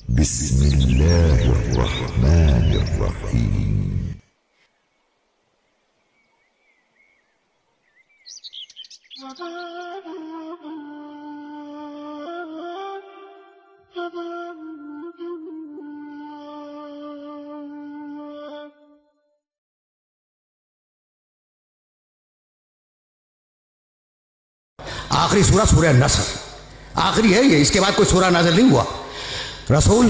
बिस्मिल्लाहिर्रहमानिर्रहीम। आखिरी सूरा सूरह नसर आखिरी है ये, इसके बाद कोई सूरा नाज़िल नहीं हुआ। रसूल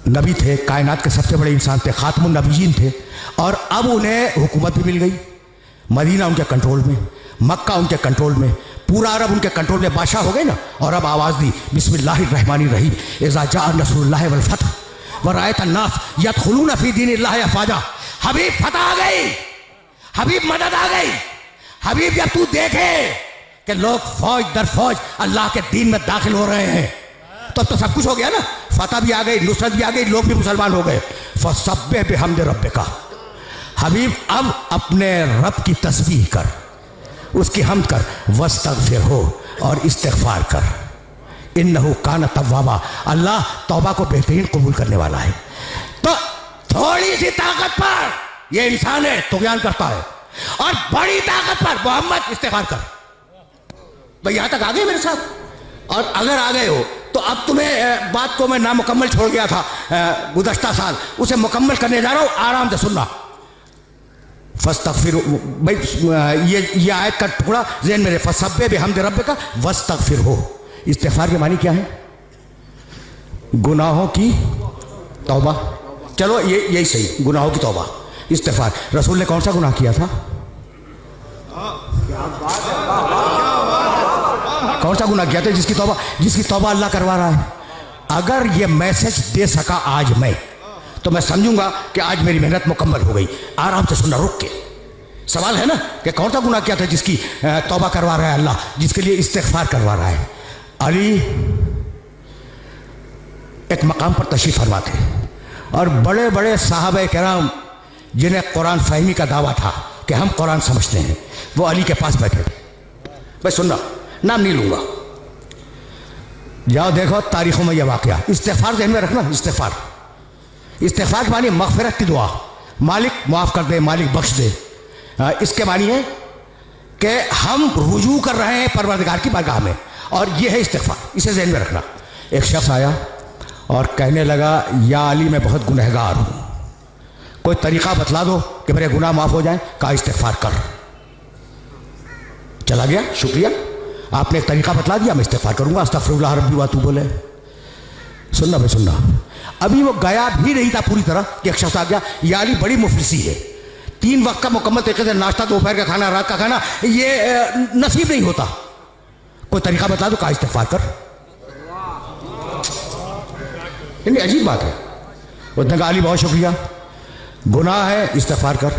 नबी थे, कायनात के सबसे बड़े इंसान थे, खातमुन नबीयीन थे, और अब उन्हें हुकूमत भी मिल गई। मदीना उनके कंट्रोल में, मक्का उनके कंट्रोल में, पूरा अरब उनके कंट्रोल में, बादशाह हो गए ना। और अब आवाज़ दी बिस्मिल्लाहिर्रहमानिर्रहीम, इज़ा जाअ नस्रुल्लाहि वल फतह व रअयत अन्नास यदखुलूना फी दीनिल्लाहि अफ़वाजा। हबीब फतह आ गई, हबीब मदद आ गई। हबीब जब तू देखे कि लोग फौज दर फौज अल्लाह के दीन में दाखिल हो रहे हैं, तो सब कुछ हो गया ना। फतह भी आ गई, नुसरत भी आ गई, लोग भी मुसलमान हो गए। फसब्बिह बिहम्दि रब्बिका, हबीब अब अपने रब की तस्बीह कर, उसकी हमद कर, वस्तगफिर हो और इस्तिगफार कर, इन्नहु कान तव्वाबा, अल्लाह तौबा को बेहतरीन कबूल करने वाला है। तो थोड़ी सी ताकत पर यह इंसान है तुग़यान करता है, और बड़ी ताकत पर मोहम्मद इस्तिगफार कर। भाई यहां तक आ गए मेरे साथ? और अगर आ गए हो तो अब तुम्हें बात को मैं नामुकम्मल छोड़ गया था गुज़श्ता साल, उसे मुकम्मल करने जा रहा हूं, आराम से सुनना। फस्तगफिर, भाई ये आयत का टुकड़ा ज़हन में रहे, फसब्बिह बिहम्दि रब्बिका वस्तगफिर हो। इस्तिगफार के मानी क्या है? गुनाहों की तौबा। चलो ये यही सही, गुनाहों की तौबा, इस्तिगफार। रसूल ने कौन सा गुनाह किया था? कौन सा गुनाह किया था जिसकी तौबा अल्लाह करवा रहा है? अगर ये मैसेज दे सका आज मैं, तो मैं समझूंगा कि आज मेरी मेहनत मुकम्मल हो गई। आराम से सुनना, रुक के। सवाल है ना कि कौन सा गुनाह किया था जिसकी तौबा करवा रहा है अल्लाह, जिसके लिए इस्तिगफार करवा रहा है? अली एक मकाम पर तशरीफ फरमा थे, और बड़े बड़े साहबे किराम जिन्हें कुरान फहमी का दावा था कि हम कुरान समझते हैं, वो अली के पास बैठे थे। भाई सुनना, नाम नहीं लूंगा, जाओ देखो तारीखों में यह वाकया। इस्तिगफार ध्यान में रखना, इस्तिगफार के मानी मग़फ़िरत की दुआ, मालिक माफ़ कर दे, मालिक बख्श दे। इसके मानी है कि हम रुजू कर रहे हैं परवरदिगार की बारगाह में, और यह है इस्तिगफार। इसे ध्यान में रखना। एक शख्स आया और कहने लगा, या अली मैं बहुत गुनहगार हूँ, कोई तरीक़ा बतला दो कि मेरे गुनाह माफ़ हो जाएं। कहा इस्तिगफार कर। चला गया, शुक्रिया, आपने एक तरीक़ा बतला दिया, मैं इस्तिगफार करूँगा, अस्तग़फ़िरुल्लाह रब्बी व अतूबु इलैह। सुनना भाई सुनना, अभी वो गया भी नहीं था पूरी तरह कि एक शख्स आ गया, या अली बड़ी मुफलिसी है, 3 वक्त का मुकम्मल तरीके से नाश्ता, दोपहर का खाना, रात का खाना ये नसीब नहीं होता, कोई तरीक़ा बता दो। कहा इस्तिगफार कर। यानी अजीब बात है। उसने कहा अली बहुत शुक्रिया, गुनाह है, इस्तिगफार कर।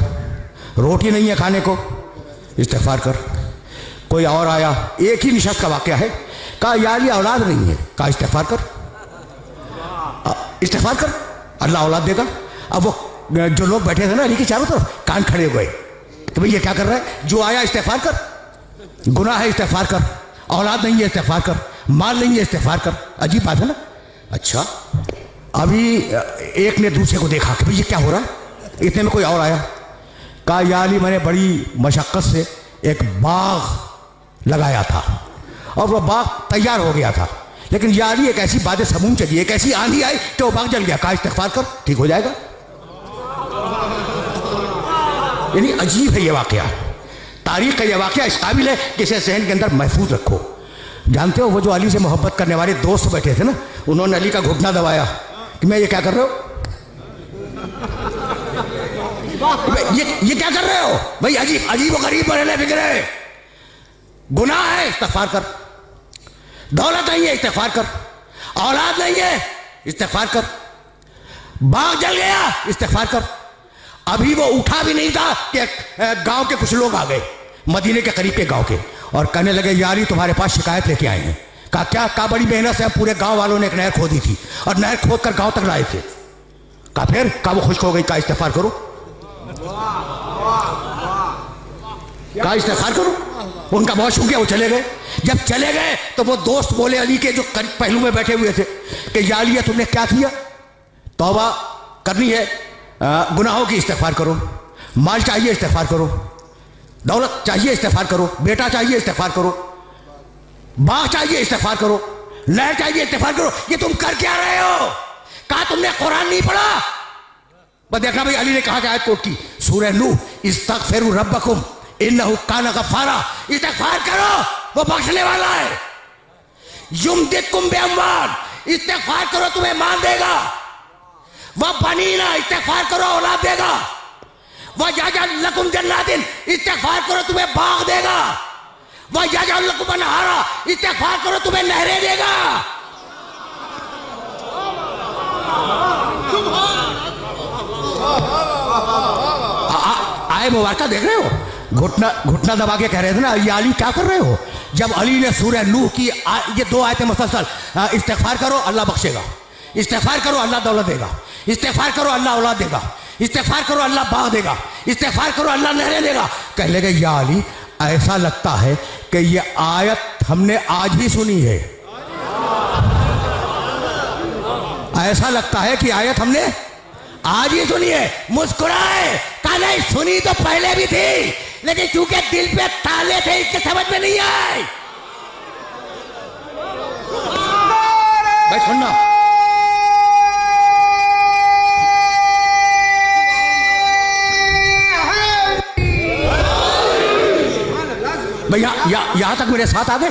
रोटी नहीं है खाने को, इस्तिगफर कर। कोई और आया, एक ही निशस्त का वाक़या है, कहा यार ये औलाद नहीं है, कहा इस्तिगफर कर, इस्तिगफर कर, अल्लाह औलाद देगा। अब वो जो लोग बैठे थे ना अली के चारों तरफ, कान खड़े हो गए कि भाई ये क्या कर रहा है? जो आया इस्तिगफर कर, गुनाह है इस्तिगफर कर, औलाद नहीं है इस्तिगफर कर, माल नहीं है इस्तिगफर कर। अजीब बात है ना। अच्छा, अभी एक ने दूसरे को देखा कि भाई ये क्या हो रहा है, इतने में कोई और आया, कहा या अली मैंने बड़ी मशक्क़त से एक बाग लगाया था और वह बाग तैयार हो गया था, लेकिन या अली एक ऐसी बात समूम चली, एक ऐसी आंधी आई कि वो बाग जल गया। कहा इस्तिगफार कर, ठीक हो जाएगा। यानी अजीब है ये वाकया, तारीख का ये वाकया इस काबिल है कि इसे ज़हन के अंदर महफूज रखो। जानते हो वो जो अली से मोहब्बत करने वाले दोस्त बैठे थे ना, उन्होंने अली का घुटना दबाया कि मैं ये क्या कर रहे हो, ये क्या कर रहे हो भाई? अजीब अजीब और गरीब बने फिक्रे। गुनाह है इस्तिगफार कर, दौलत नहीं है इस्तिगफार कर, औलाद नहीं है इस्तिगफार कर, बाग जल गया इस्तिगफार कर। अभी वो उठा भी नहीं था कि गांव के कुछ लोग आ गए, मदीने के करीब के गांव के, और कहने लगे यारी तुम्हारे पास शिकायत लेके आए हैं। कहा क्या? कहा बड़ी मेहनत से पूरे गांव वालों ने एक नहर खोदी थी और नहर खोद कर गांव तक लाए थे। कहा फिर? कहा वो खुश्क हो गई। कहा इस्तिगफार करो, कहा इस्तिगफार करो। उनका बहुत शुक्रिया, वो चले गए। जब चले गए तो वो दोस्त बोले अली के, जो पहलू में बैठे हुए थे, कि या अली तुमने क्या किया? तौबा करनी है, गुनाहों की इस्तिग़फ़ार करो, माल चाहिए इस्तिग़फ़ार करो, दौलत चाहिए इस्तिग़फ़ार करो, बेटा चाहिए इस्तिग़फ़ार करो, बाग चाहिए इस्तिग़फ़ार करो, नहर चाहिए इस्तिग़फ़ार करो। ये तुम कर क्या रहे हो? कहा तुमने कुरान नहीं पढ़ा? बस देखा भाई, अली ने कहा कि आयत कोट की, सूरह नूह, इस्तग़फ़िरू रब्बकुम इन्नहु काना गफ़्फ़ारा, इस्तिग़फ़ार करो, वो बख्शने वाला है। युमदिदकुम बिअम्वाल, इस्तिग़फ़ार करो तुम्हें माल देगा। वह बनीना, इस्तिग़फ़ार करो औलाद देगा। वह यजअल लकुम जन्नातिन, इस्तिग़फ़ार करो तुम्हें बाग देगा। वह यजअल लकुम अनहारा, इस्तिग़फ़ार करो तुम्हें नहरें देगा। आए मुबारका देख रहे हो? घुटना दबा के कह रहे थे ना, ये अली क्या कर रहे हो? जब अली ने सूरह नूह की ये 2 आयतें मुसलसल, इस्तिग़फ़ार करो अल्लाह बख्शेगा, इस्तिग़फ़ार करो अल्लाह दौलत देगा, इस्तिग़फ़ार करो अल्लाह औलाद देगा, इस्तिग़फ़ार करो अल्लाह बाग देगा, इस्तिग़फ़ार करो अल्लाह नहरें देगा। कहने लगे या अली ऐसा लगता है कि ये आयत हमने आज ही सुनी है, ऐसा लगता है कि आयत हमने आज ही सुनी है। मुस्कुराए, कहा नहीं सुनी तो पहले भी थी, लेकिन चूंकि दिल पे ताले थे इसके समझ में नहीं आए। भाई सुनना, भैया यहां तक मेरे साथ आ गए।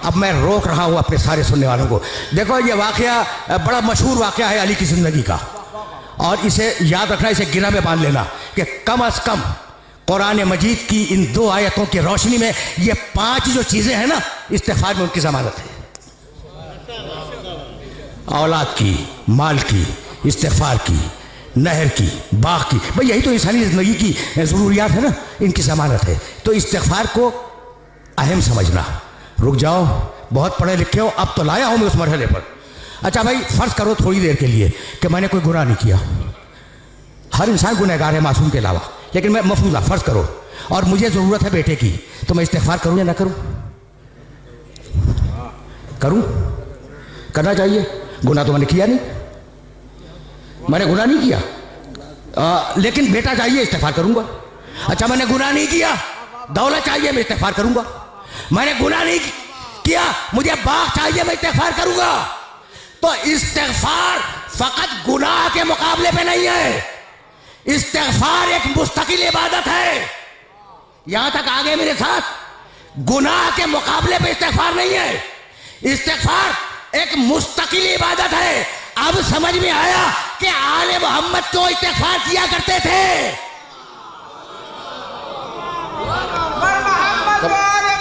अब मैं रोक रहा हूं अपने सारे सुनने वालों को। देखो ये वाकया बड़ा मशहूर वाकया है अली की जिंदगी का, और इसे याद रखना, इसे गिना में बांध लेना कि कम अज कम कुरान मजीद की इन 2 आयतों की रोशनी में ये 5 जो चीजें हैं ना, इस्तिग़फ़ार में उनकी जमानत है। औलाद की, माल की, इस्तिग़फ़ार की, नहर की, बाग की, भाई यही तो इंसानी जिंदगी की ज़रूरियात है ना, इनकी जमानत है। तो इस्तिग़फ़ार को अहम समझना। रुक जाओ, बहुत पढ़े लिखे हो, अब तो लाया हूं मैं उस मरहले पर। अच्छा भाई फर्ज करो थोड़ी देर के लिए कि मैंने कोई गुनाह नहीं किया। हर इंसान गुनहगार है मासूम के अलावा, लेकिन मैं मफरूज़ा फर्ज करो और मुझे ज़रूरत है बेटे की, तो मैं इस्तिग़फ़ार करूं या ना करूं? करूं? करना चाहिए। गुनाह तो मैंने किया नहीं, मैंने गुनाह नहीं किया, लेकिन बेटा चाहिए इस्तिग़फ़ार करूंगा। अच्छा मैंने गुनाह नहीं किया, दौलत चाहिए, मैं इस्तिग़फ़ार करूंगा। मैंने गुनाह नहीं किया, मुझे बाग चाहिए, मैं इस्तिग़फ़ार करूंगा। तो इस्तिग़फ़ार फकत गुनाह के मुकाबले पे नहीं है, इस्तिग़फ़ार एक मुस्तकिल इबादत है। यहां तक आगे मेरे साथ, गुनाह के मुकाबले पे इस्तिग़फ़ार नहीं है, इस्तिग़फ़ार एक मुस्तकिल इबादत है। अब समझ में आया कि आले मोहम्मद क्यों इस्तिग़फ़ार किया करते थे।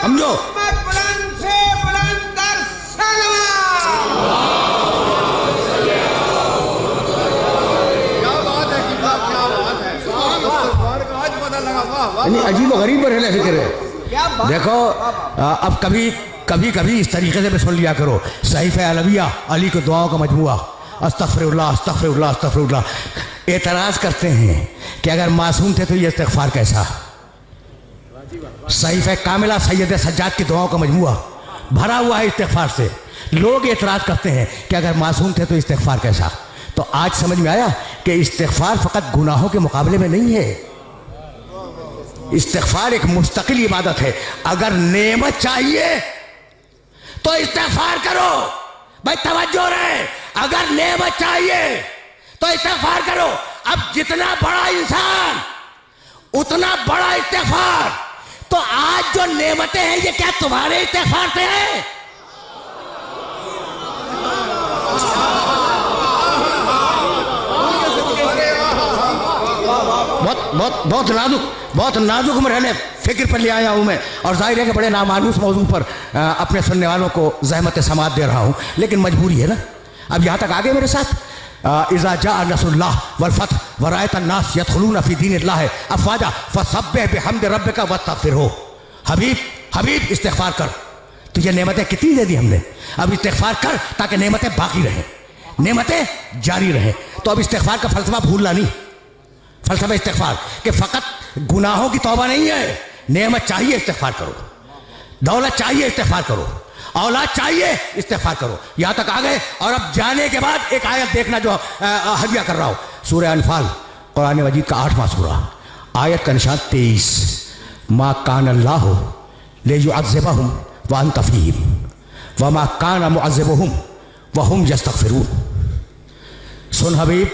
समझो, अजीब व गरीब मरहले फिक्र है। देखो अब कभी इस तरीके से भी सुन लिया करो, सहीफ़े अलविया, अली को दुआओं का मजमुआ, अस्तग़फ़िरुल्लाह अस्तग़फ़िरुल्लाह अस्तग़फ़िरुल्लाह। एतराज़ करते हैं कि अगर मासूम थे तो ये इस्तिग़फ़ार कैसा? सहीफ़े कामिला सैयद सज्जाद की दुआओं का मजमुआ भरा हुआ है इस्तिग़फ़ार से। लोग एतराज़ करते हैं कि अगर मासूम थे तो इस्तिग़फ़ार कैसा? तो आज समझ में आया कि इस्तिग़फ़ार फ़कत गुनाहों के मुकाबले में नहीं है, इस्तिग़फ़ार एक मुस्तकिल इबादत है। अगर नेमत चाहिए तो इस्तिग़फ़ार करो, भाई तवज्जो रहे, अगर नेमत चाहिए तो इस्तिग़फ़ार करो। अब जितना बड़ा इंसान उतना बड़ा इस्तिग़फ़ार। तो आज जो नेमतें हैं ये क्या तुम्हारे इस्तिग़फ़ार से है? बहुत नाजुक मरहले फिक्र पर ले आया हूँ मैं, और जाहिर है कि बड़े नामानूस मौजू पर अपने सुनने वालों को ज़हमत समात दे रहा हूँ, लेकिन मजबूरी है ना। अब यहाँ तक आगे मेरे साथ, इज़ा जाअ नस्रुल्लाह वल फतह व रअयत अन्नास यदखुलून फ़ी दीनिल्लाहि अफ़वाजा फसब्बिह बिहम्दि रब्बिका वस्तग़फ़िरहू। हबीब इस्तिग़फ़ार कर, तुझे नेमतें कितनी दे दी हमने, अब इस्तिग़फ़ार कर ताकि नेमतें बाकी रहें, नेमतें जारी रहें। तो अब इस्तिग़फ़ार का फ़लसफ़ा भूलना नहीं, फ़लसफ़ा इस्तिग़फ़ार कि फ़कत गुनाहों की तौबा नहीं है, नेमत चाहिए इस्तिग़फ़ार करो। दौलत चाहिए इस्तिग़फ़ार करो, औलाद चाहिए इस्तिग़फ़ार करो, यहाँ तक आ गए। और अब जाने के बाद एक आयत देखना जो हदिया कर रहा हूँ, सूरह अनफाल कुरान मजीद का 8वां सूरा, आयत का निशान 23, मा कान अल्लाह लियुअज़्ज़िबहुम व अंत फ़ीहिम व मा कान मुअज़्ज़िबुहुम व हुम यस्तग़फ़िरून। सुन हबीब,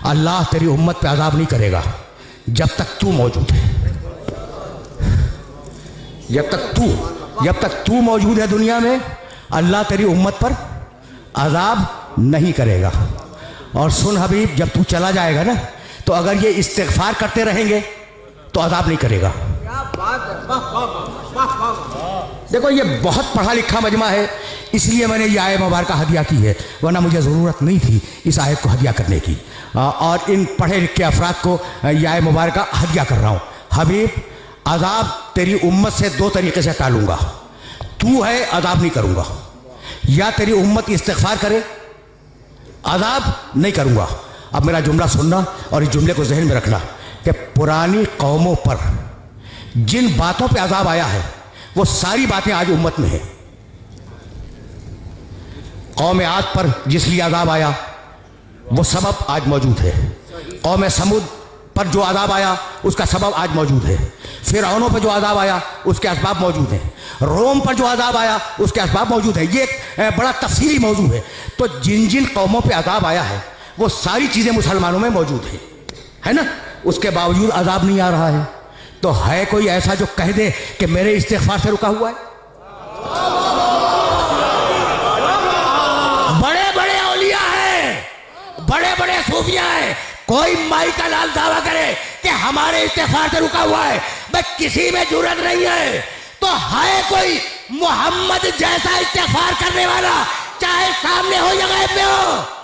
अल्लाह तेरी उम्मत पे अज़ाब नहीं करेगा जब तक तू मौजूद है। जब तक तू मौजूद है दुनिया में, अल्लाह तेरी उम्मत पर अज़ाब नहीं करेगा। और सुन हबीब, जब तू चला जाएगा ना, तो अगर ये इस्तिग़फ़ार करते रहेंगे तो अज़ाब नहीं करेगा। देखो, ये बहुत पढ़ा लिखा मजमा है, इसलिए मैंने ये आयत मुबारक हदिया की है, वरना मुझे ज़रूरत नहीं थी इस आयत को हदिया करने की। और इन पढ़े लिखे अफराद को यह आयत मुबारक हदिया कर रहा हूँ। हबीब, अज़ाब तेरी उम्मत से दो तरीके से टालूंगा। तू है, अज़ाब नहीं करूँगा, या तेरी उम्मत इस्तिग़फ़ार करे, अज़ाब नहीं करूँगा। अब मेरा जुमला सुनना और इस जुमले को जहन में रखना कि पुरानी कौमों पर जिन बातों पे अज़ाब आया है वो सारी बातें आज उम्मत में है। कौम आद पर जिस लिए अज़ाब आया वो सबब आज मौजूद है। कौम समूद पर जो अज़ाब आया उसका सबब आज मौजूद है। फ़िरऔनों पर जो अज़ाब आया उसके असबाब मौजूद हैं। रोम पर जो अज़ाब आया उसके असबाब मौजूद हैं। ये एक बड़ा तफसीली मौजू है। तो जिन जिन कौमों पे अज़ाब आया है वो सारी चीज़ें मुसलमानों में मौजूद है ना। उसके बावजूद अज़ाब नहीं आ रहा है। तो है कोई ऐसा जो कह दे कि मेरे इस्तिग़फ़ार से रुका हुआ है? बड़े बड़े औलिया हैं, बड़े बड़े सूफिया हैं, कोई माई का लाल दावा करे कि हमारे इस्तिग़फ़ार से रुका हुआ है, बस किसी में जुर्रत नहीं है। तो है कोई मोहम्मद जैसा इस्तिग़फ़ार करने वाला, चाहे सामने हो या गायब में हो?